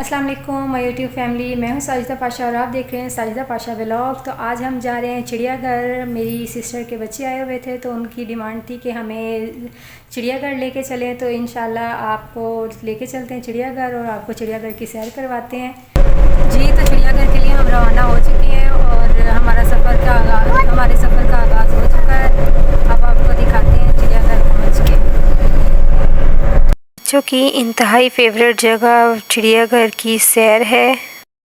अस्सलाम वालेकुम my YouTube family. मैं हूं साजिदा पाशा और आप देख रहे हैं साजिदा पाशा व्लॉग। तो आज हम जा रहे हैं चिड़ियाघर। मेरी सिस्टर के बच्चे आए हुए थे तो उनकी डिमांड थी कि हमें चिड़ियाघर लेके चलें, तो इंशाल्लाह आपको लेके चलते हैं चिड़ियाघर और आपको चिड़ियाघर की सैर करवाते हैं। जी, तो चिड़ियाघर के लिए हम रवाना हो चुके हैं और हमारे सफ़र का आगाज़ हो चुका है। अब आपको दिखाते हैं चिड़ियाघर पहुँच के। बच्चों की इंतहाई फेवरेट जगह चिड़ियाघर की सैर है।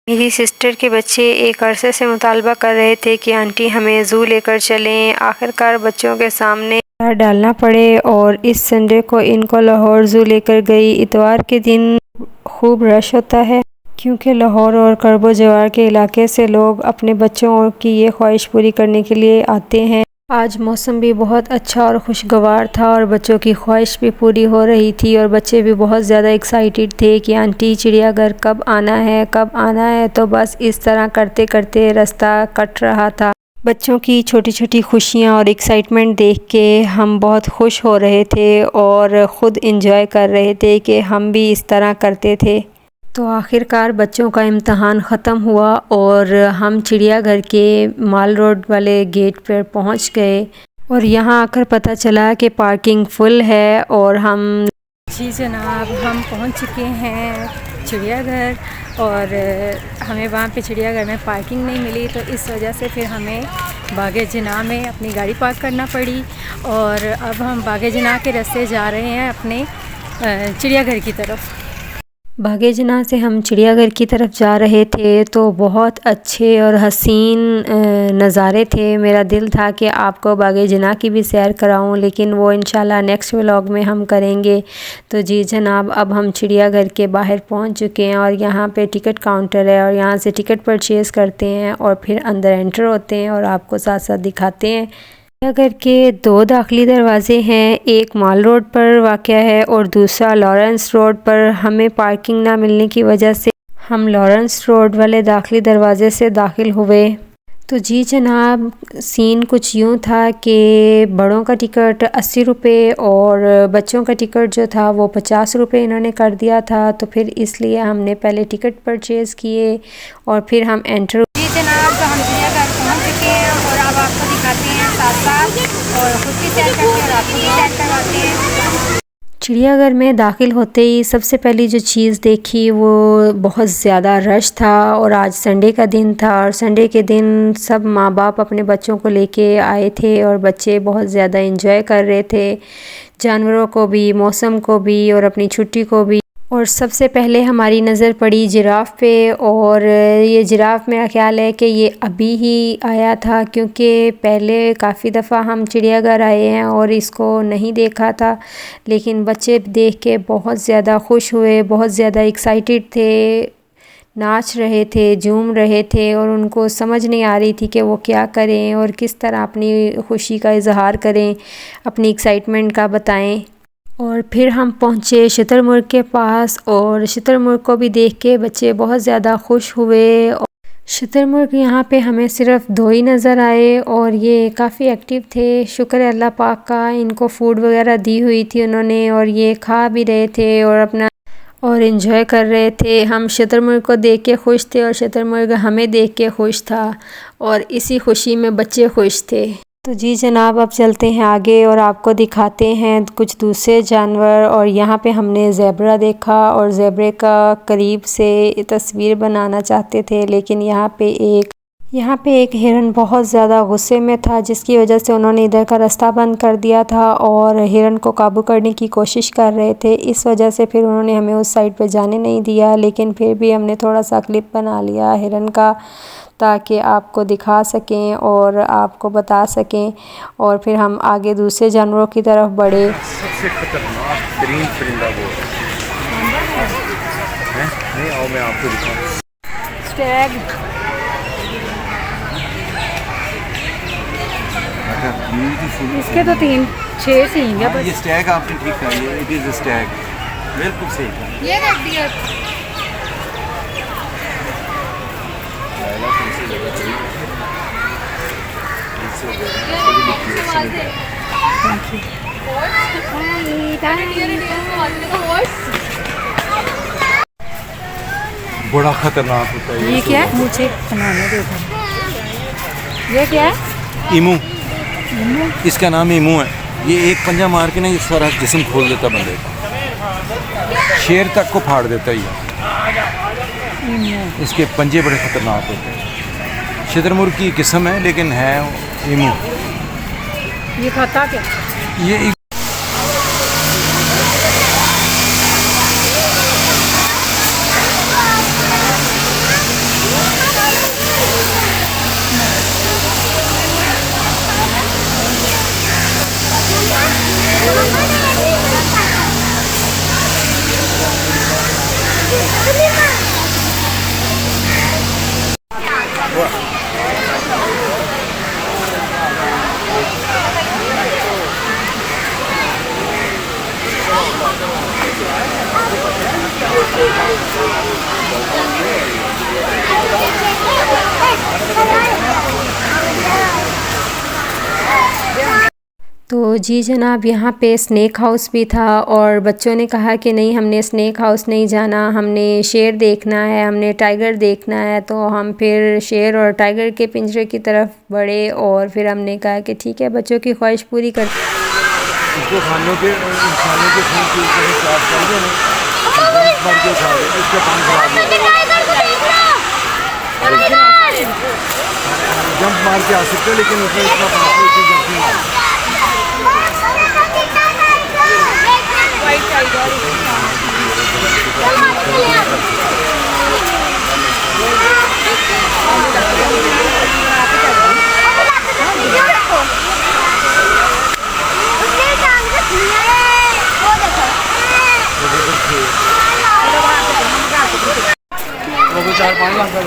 मेरी सिस्टर के बच्चे एक अरसे से मुतालबा कर रहे थे कि आंटी हमें ज़ू लेकर चलें। आखिरकार बच्चों के सामने डालना पड़े और इस संडे को इनको लाहौर ज़ू लेकर गई। इतवार के दिन खूब रश होता है क्योंकि लाहौर और करबो जवार के इलाके से लोग अपने बच्चों की ये ख्वाहिश पूरी करने के लिए आते हैं। आज मौसम भी बहुत अच्छा और खुशगवार था और बच्चों की ख्वाहिश भी पूरी हो रही थी और बच्चे भी बहुत ज़्यादा एक्साइटेड थे कि आंटी चिड़ियाघर कब आना है। तो बस इस तरह करते करते रास्ता कट रहा था। बच्चों की छोटी छोटी खुशियाँ और एक्साइटमेंट देख के हम बहुत खुश हो रहे थे और ख़ुद इंजॉय कर रहे थे कि हम भी इस तरह करते थे। तो आखिरकार बच्चों का इम्तहान ख़त्म हुआ और हम चिड़ियाघर के माल रोड वाले गेट पर पहुंच गए और यहाँ आकर पता चला कि पार्किंग फुल है और जी जनाब, हम पहुंच चुके हैं चिड़ियाघर और हमें वहाँ पे चिड़ियाघर में पार्किंग नहीं मिली, तो इस वजह से फिर हमें बागे जिना में अपनी गाड़ी पार्क करना पड़ी और अब हम बागे जिना के रास्ते जा रहे हैं अपने चिड़ियाघर की तरफ। बागे जिना से हम चिड़ियाघर की तरफ जा रहे थे तो बहुत अच्छे और हसीन नज़ारे थे। मेरा दिल था कि आपको बागे जिना की भी सैर कराऊं, लेकिन वो इंशाल्लाह नेक्स्ट व्लॉग में हम करेंगे। तो जी जनाब, अब हम चिड़ियाघर के बाहर पहुंच चुके हैं और यहाँ पे टिकट काउंटर है और यहाँ से टिकट परचेज़ करते हैं और फिर अंदर एंटर होते हैं और आपको साथ साथ दिखाते हैं। चिड़ियाघर के दो दाखिली दरवाज़े हैं, एक माल रोड पर वाक़या है और दूसरा लॉरेंस रोड पर। हमें पार्किंग ना मिलने की वजह से हम लॉरेंस रोड वाले दाखिली दरवाज़े से दाखिल हुए। तो जी जनाब, सीन कुछ यूँ था कि बड़ों का टिकट 80 रुपये और बच्चों का टिकट जो था वो 50 रुपये इन्होंने कर दिया था। तो फिर इसलिए हमने पहले टिकट परचेज़ किए और फिर हम एंटर। जी जनाब, तो हम चिड़ियाघर पहुँच चुके हैं और अब आपको दिखाते हैं साथ साथ और खुद की सैर करते हैं और आपको भी सैर करवाते हैं। चिड़ियाघर में दाखिल होते ही सबसे पहली जो चीज़ देखी वो बहुत ज़्यादा रश था और आज संडे का दिन था और संडे के दिन सब माँ बाप अपने बच्चों को लेके आए थे और बच्चे बहुत ज़्यादा एंजॉय कर रहे थे, जानवरों को भी, मौसम को भी और अपनी छुट्टी को भी। और सबसे पहले हमारी नज़र पड़ी जिराफ़ पे और ये जिराफ़ मेरा ख़्याल है कि ये अभी ही आया था क्योंकि पहले काफ़ी दफ़ा हम चिड़ियाघर आए हैं और इसको नहीं देखा था, लेकिन बच्चे देख के बहुत ज़्यादा खुश हुए, बहुत ज़्यादा एक्साइटेड थे, नाच रहे थे, झूम रहे थे और उनको समझ नहीं आ रही थी कि वो क्या करें और किस तरह अपनी खुशी का इजहार करें, अपनी एक्साइटमेंट का बताएं। और फिर हम पहुँचे शुतुरमुर्ग के पास और शुतुरमुर्ग को भी देख के बच्चे बहुत ज़्यादा खुश हुए। और शुतुरमुर्ग यहाँ पे हमें सिर्फ दो ही नज़र आए और ये काफ़ी एक्टिव थे। शुक्र है अल्लाह पाक का, इनको फूड वगैरह दी हुई थी उन्होंने और ये खा भी रहे थे और अपना और इन्जॉय कर रहे थे। हम शुतुरमुर्ग को देख के खुश थे और शुतुरमुर्ग हमें देख के खुश था और इसी खुशी में बच्चे खुश थे। तो जी जनाब, अब चलते हैं आगे और आपको दिखाते हैं कुछ दूसरे जानवर। और यहाँ पे हमने ज़ेब्रा देखा और ज़ेब्रे का करीब से तस्वीर बनाना चाहते थे, लेकिन यहाँ पे एक हिरन बहुत ज़्यादा गुस्से में था जिसकी वजह से उन्होंने इधर का रास्ता बंद कर दिया था और हिरन को काबू करने की कोशिश कर रहे थे। इस वजह से फिर उन्होंने हमें उस साइड पे जाने नहीं दिया, लेकिन फिर भी हमने थोड़ा सा क्लिप बना लिया हिरन का ताकि आपको दिखा सकें और आपको बता सकें। और फिर हम आगे दूसरे जानवरों की तरफ बढ़े। सबसे खतरनाक तरीन परिंदा वो है। नहीं आओ मैं आपको दिखाऊं। स्टैग। इसके तो 3-6 सींग है बस। ये स्टैग आपने ठीक कहा, ये इट इज अ स्टैग, बिल्कुल सही कहा। ये देख दिया। बड़ा खतरनाक होता है। ये क्या है? मुझे बनाने दो। ये क्या है? ईमू, इसका नाम ईमू है। ये एक पंजा मार के ना ये सारा जिस्म खोल देता बंदे का, शेर तक को फाड़ देता ही है। इसके पंजे बड़े खतरनाक होते हैं। शुतुरमुर्ग की किस्म है लेकिन है ईमू। ये खाता क्या? ये तो जी जनाब, यहाँ पे स्नैक हाउस भी था और बच्चों ने कहा कि नहीं, हमने स्नैक हाउस नहीं जाना, हमने शेर देखना है, हमने टाइगर देखना है। तो हम फिर शेर और टाइगर के पिंजरे की तरफ बढ़े और फिर हमने कहा कि ठीक है, बच्चों की ख्वाहिश पूरी कर। इसको खानों के इंसानों के खून के ऊपर साफ कर देना, मार के खा ले, इसका पानी खराब जंप मार के आ सकते हैं लेकिन उसमें इतना पानी जंप नहीं मार। वो 4-5 लाख का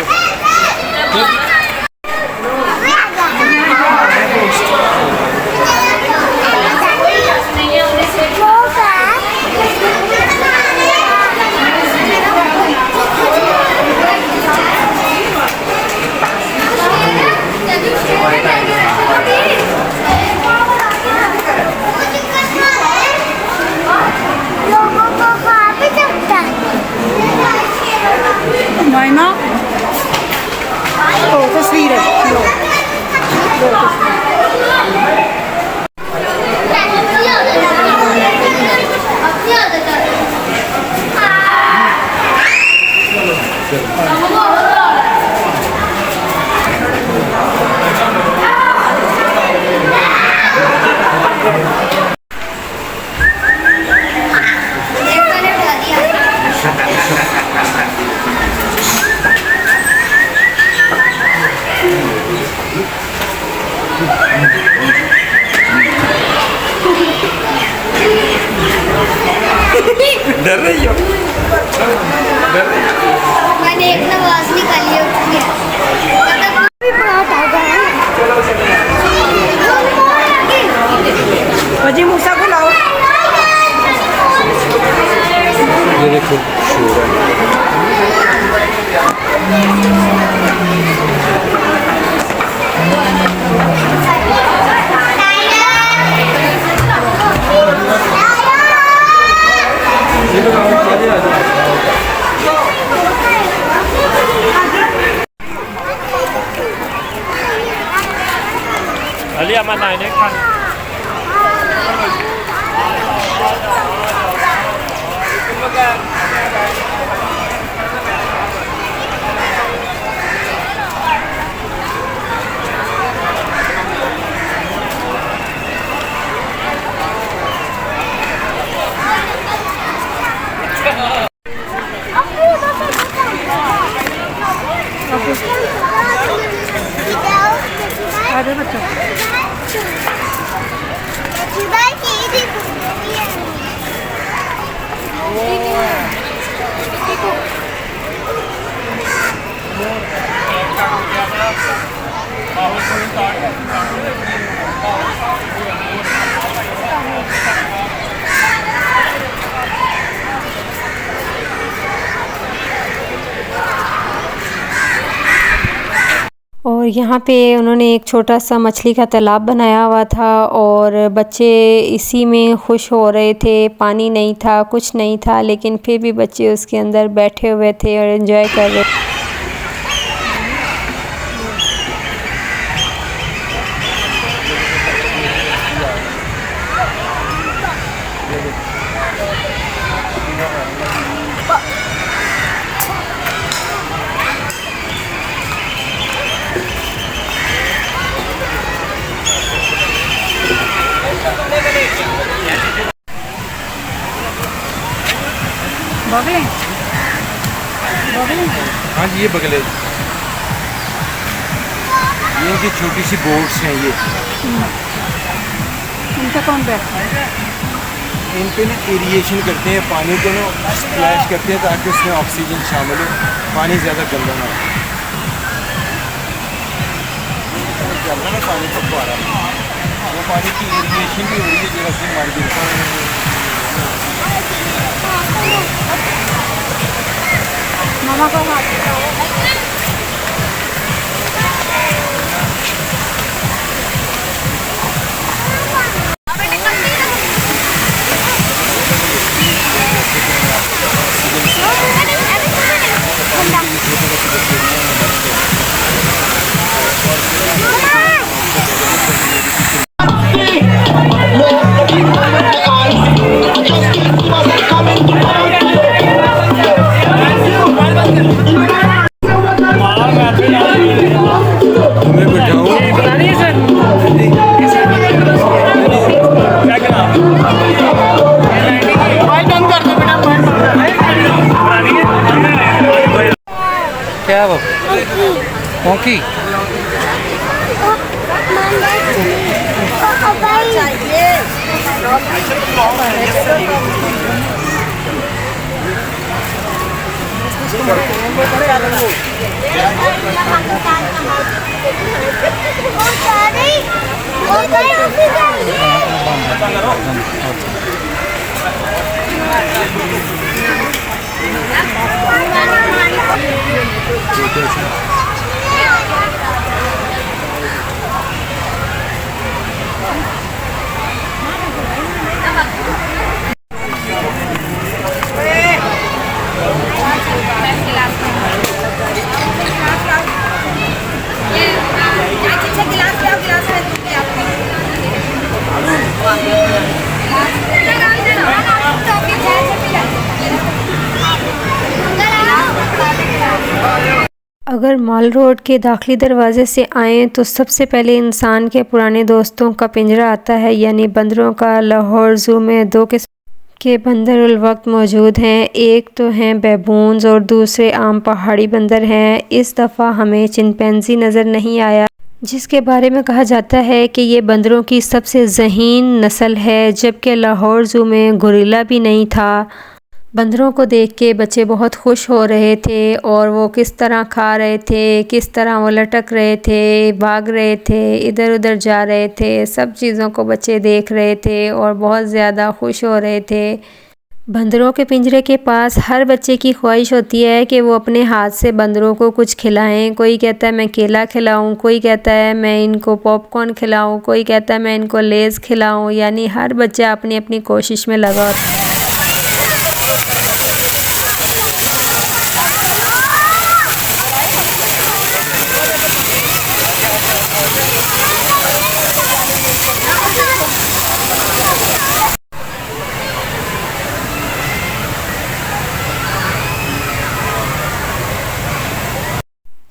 मायना तो तस्वीर है। डर रही हो? मैंने एक नवाज निकाली है, उठ गया। अजी मूसा को लाओ। ये देखो शेर Ali aman này đấy con. अरे बच्चों और यहाँ पे उन्होंने एक छोटा सा मछली का तालाब बनाया हुआ था और बच्चे इसी में खुश हो रहे थे। पानी नहीं था, कुछ नहीं था, लेकिन फिर भी बच्चे उसके अंदर बैठे हुए थे और एंजॉय कर रहे थे। बगले बगले हाँ जी, ये बगले, ये की छोटी सी बोट्स हैं ये। इनका कौन बैठता है? इन पे ना एरिएशन करते हैं, पानी को ना स्प्लैश करते हैं ताकि उसमें ऑक्सीजन शामिल हो, पानी ज़्यादा गंदा ना हो। चल रहा ना पानी का फुहारा, वो पानी की एरिएशन भी हो रही है जगह से मार दी। मामा को हाथ क्या वो मोंकी अगर माल रोड के दाखिली दरवाज़े से आएँ तो सबसे पहले इंसान के पुराने दोस्तों का पिंजरा आता है, यानी बंदरों का। लाहौर ज़ू में दो किस्म के बंदर उल वक्त मौजूद हैं, एक तो हैं बैबून्स और दूसरे आम पहाड़ी बंदर हैं। इस दफ़ा हमें चिंपैंजी नज़र नहीं आया, जिसके बारे में कहा जाता है कि ये बंदरों की सबसे ज़हीन नस्ल है, जबकि लाहौर ज़ू में गोरिल्ला भी नहीं था। बंदरों को देख के बच्चे बहुत खुश हो रहे थे और वो किस तरह खा रहे थे, किस तरह वो लटक रहे थे, भाग रहे थे, इधर उधर जा रहे थे। सब चीज़ों को बच्चे देख रहे थे और बहुत ज़्यादा खुश हो रहे थे। बंदरों के पिंजरे के पास हर बच्चे की ख्वाहिश होती है कि वो अपने हाथ से बंदरों को कुछ खिलाएं। कोई कहता है मैं केला खिलाऊं, कोई कहता है मैं इनको पॉपकॉर्न खिलाऊं, कोई कहता है मैं इनको लेज़ खिलाऊं। यानी हर बच्चा अपनी अपनी कोशिश में लगा होता है।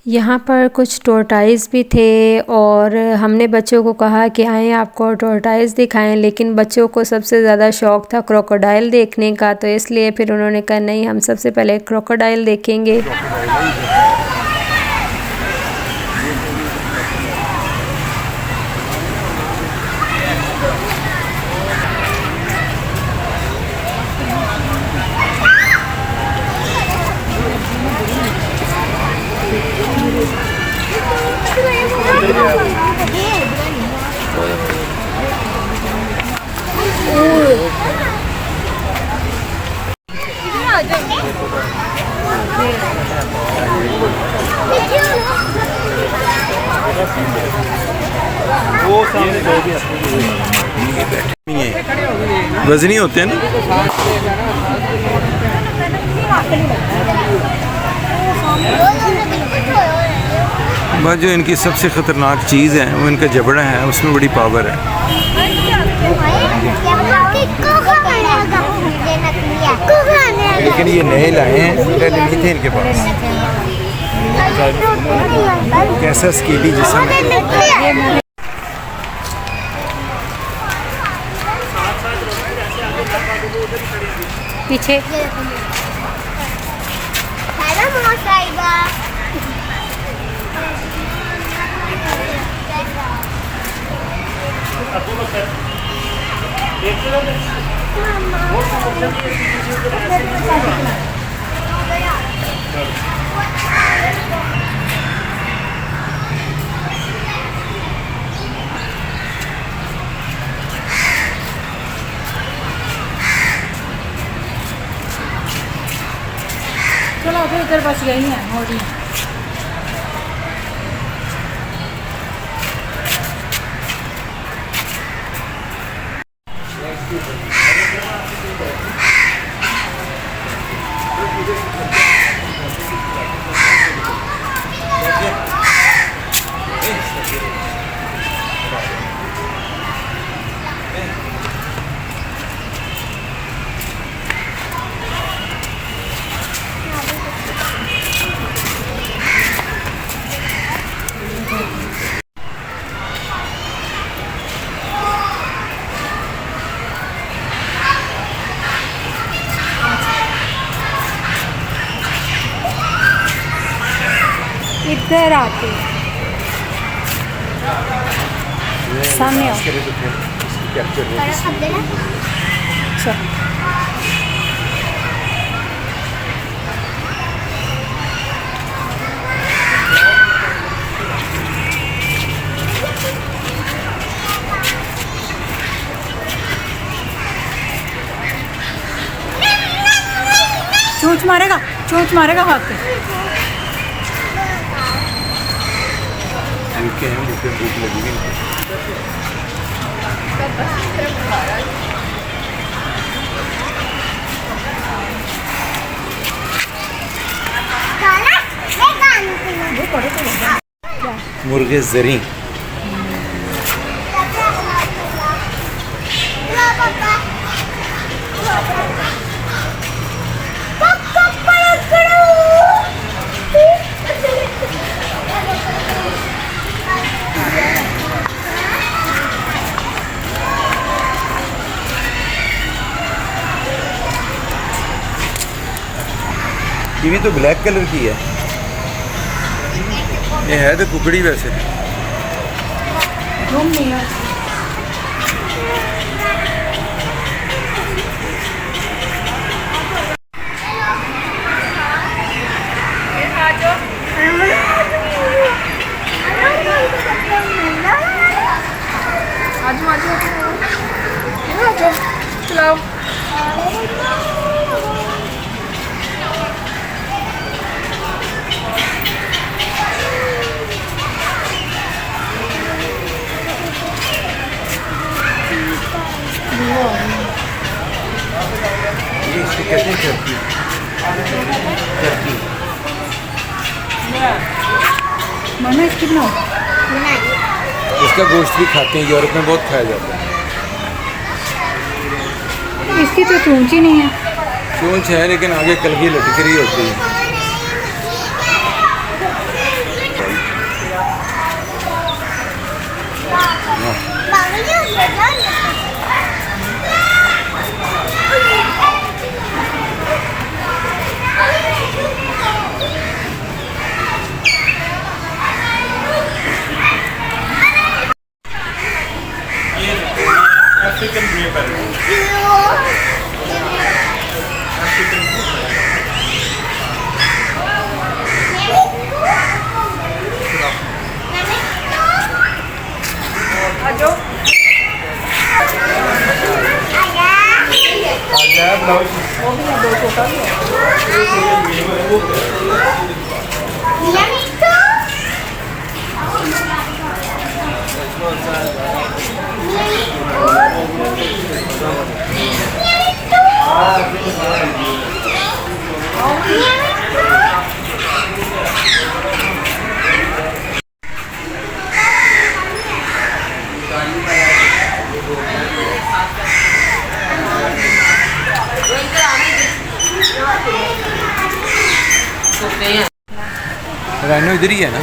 यहाँ पर कुछ टोरटाइज़ भी थे और हमने बच्चों को कहा कि आएँ आपको टोरटाइज़ दिखाएं, लेकिन बच्चों को सबसे ज़्यादा शौक़ था क्रोकोडाइल देखने का, तो इसलिए फिर उन्होंने कहा नहीं, हम सबसे पहले क्रोकोडाइल देखेंगे। वजनी होते हैं ना। बस जो इनकी सबसे ख़तरनाक चीज़ है वो इनका जबड़ा है, उसमें बड़ी पावर है। लेकिन ये नए लाए हैं, पहले नहीं थे इनके पास। कैसा स्केली जिस्म है। पीछे चलो फिर इधर बस गई हैं हो रही हैं। इधर आके सामने आओ। अच्छा चोंच मारेगा हाथ पे। भूख लगेगी। मुर्गे जरी ये भी तो ब्लैक कलर की है। ये है तो कुकड़ी वैसे। चलाओ कहते हैं टर्की। मना इसकी बनाओ। इसका गोश्त भी खाते हैं, यूरोप में बहुत खाया जाता है। इसकी तो चोंच ही नहीं है। चोंच है लेकिन आगे कलगी लटक रही होती है। African grey parrot. Yummy. Rhino इधर ही है ना?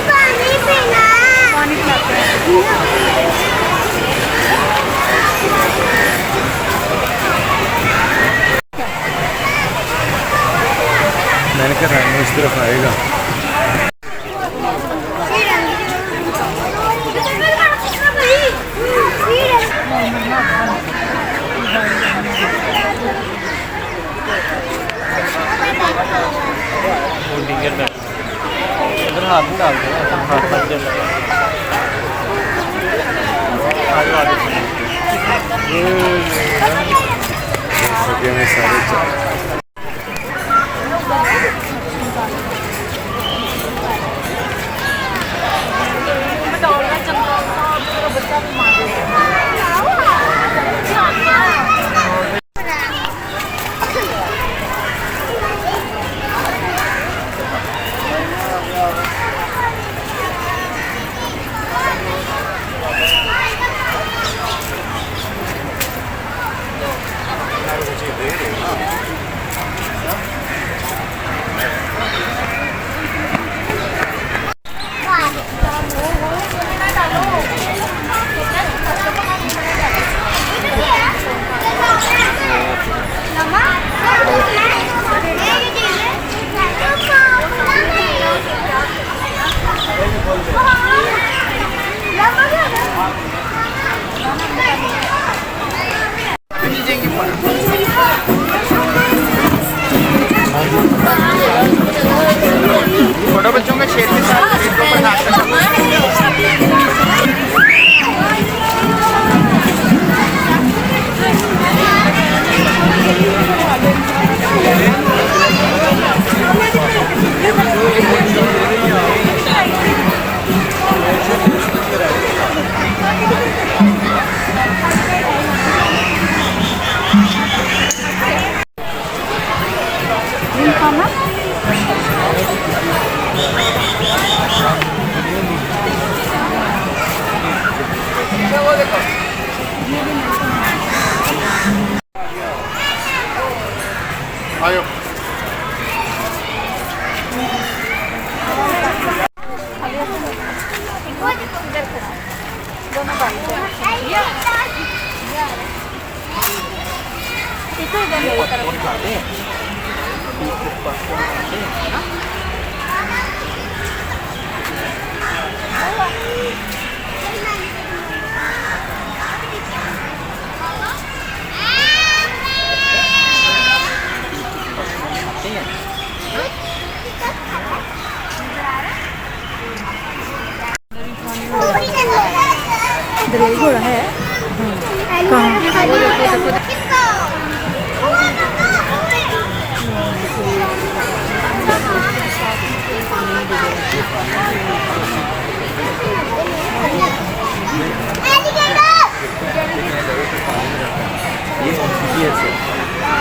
पानी पीना। पानी पिलाते हैं। मैंने कहा राइनो इस तरफ आएगा। इधर हाथ में डाल दो, हाथ में डाल दो। आगे आगे में सारे छोटे बच्चों का शेर के साथ इसको आयो। दरियाई घोड़ा है।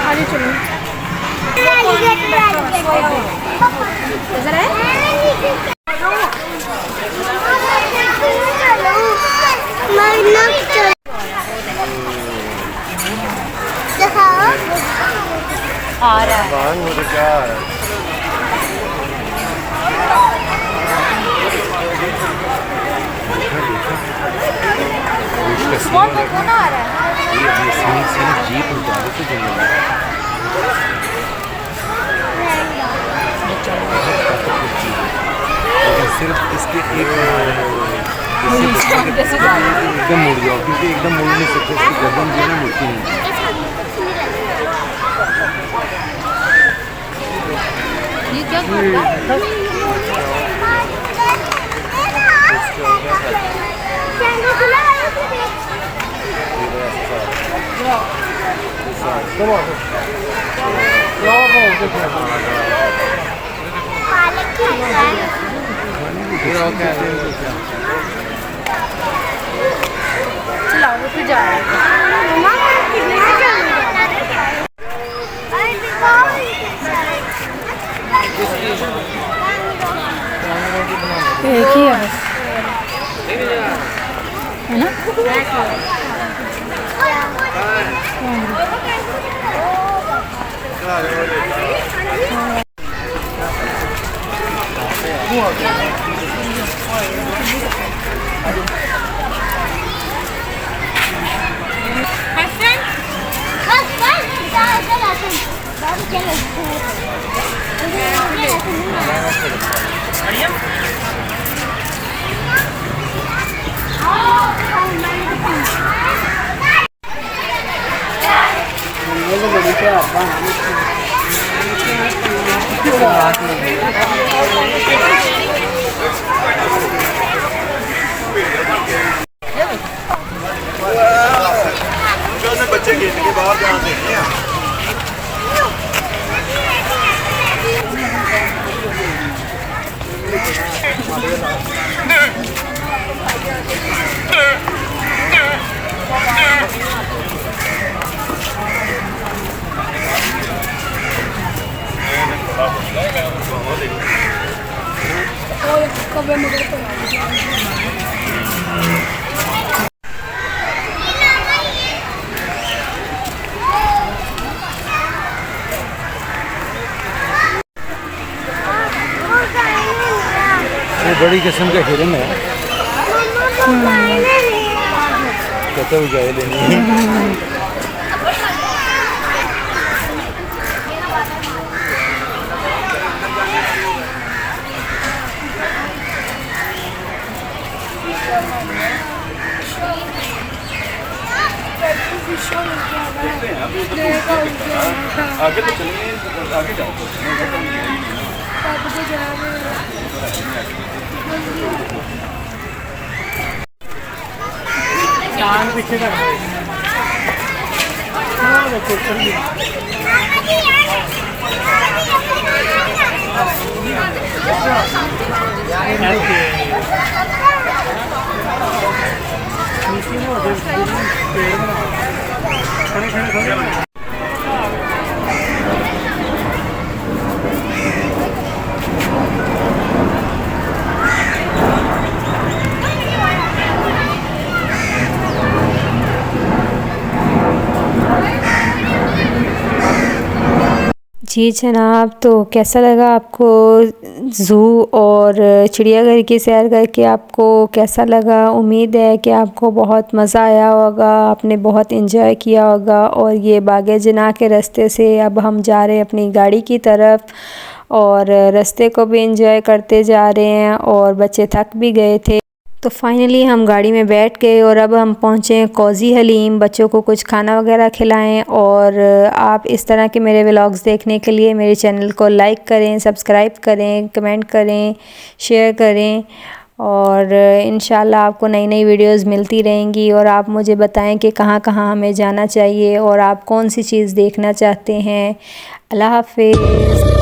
आगे चलो। इधर है? आ रहा है। मुझे क्या आ रहा है? कौन आ रहा है? जीप उतारो तो जंगल लेकिन सिर्फ इसके एक एकदम मुड़ जाओ क्योंकि एकदम मुड़ नहीं सकते, इसकी गर्दन जो है ना मुड़ती नहीं। ये क्या कर रहा है? वो तो जा रहा है। मम्मा कितना चलूंगा अरे देखो एक ही है बस, है ना? बच्चे गेट के बाहर ध्यान देंगे। ये बड़ी किस्म का हिरन है, कहते हुए जाए लेनी है। आगे तो चलेंगे, आगे जाओ। पीछे का जी जनाब, तो कैसा लगा आपको ज़ू और चिड़ियाघर की सैर करके? आपको कैसा लगा? उम्मीद है कि आपको बहुत मज़ा आया होगा, आपने बहुत इंजॉय किया होगा। और ये बाग़े जना के रास्ते से अब हम जा रहे हैं अपनी गाड़ी की तरफ, और रास्ते को भी इंजॉय करते जा रहे हैं, और बच्चे थक भी गए थे। तो फाइनली हम गाड़ी में बैठ गए और अब हम पहुँचे कौज़ी हलीम। बच्चों को कुछ खाना वगैरह खिलाएं। और आप इस तरह के मेरे व्लॉग्स देखने के लिए मेरे चैनल को लाइक करें, सब्सक्राइब करें, कमेंट करें, शेयर करें, और इंशाल्लाह आपको नई नई वीडियोस मिलती रहेंगी। और आप मुझे बताएं कि कहाँ कहाँ हमें जाना चाहिए और आप कौन सी चीज़ देखना चाहते हैं। अल्लाह हाफ़िज़।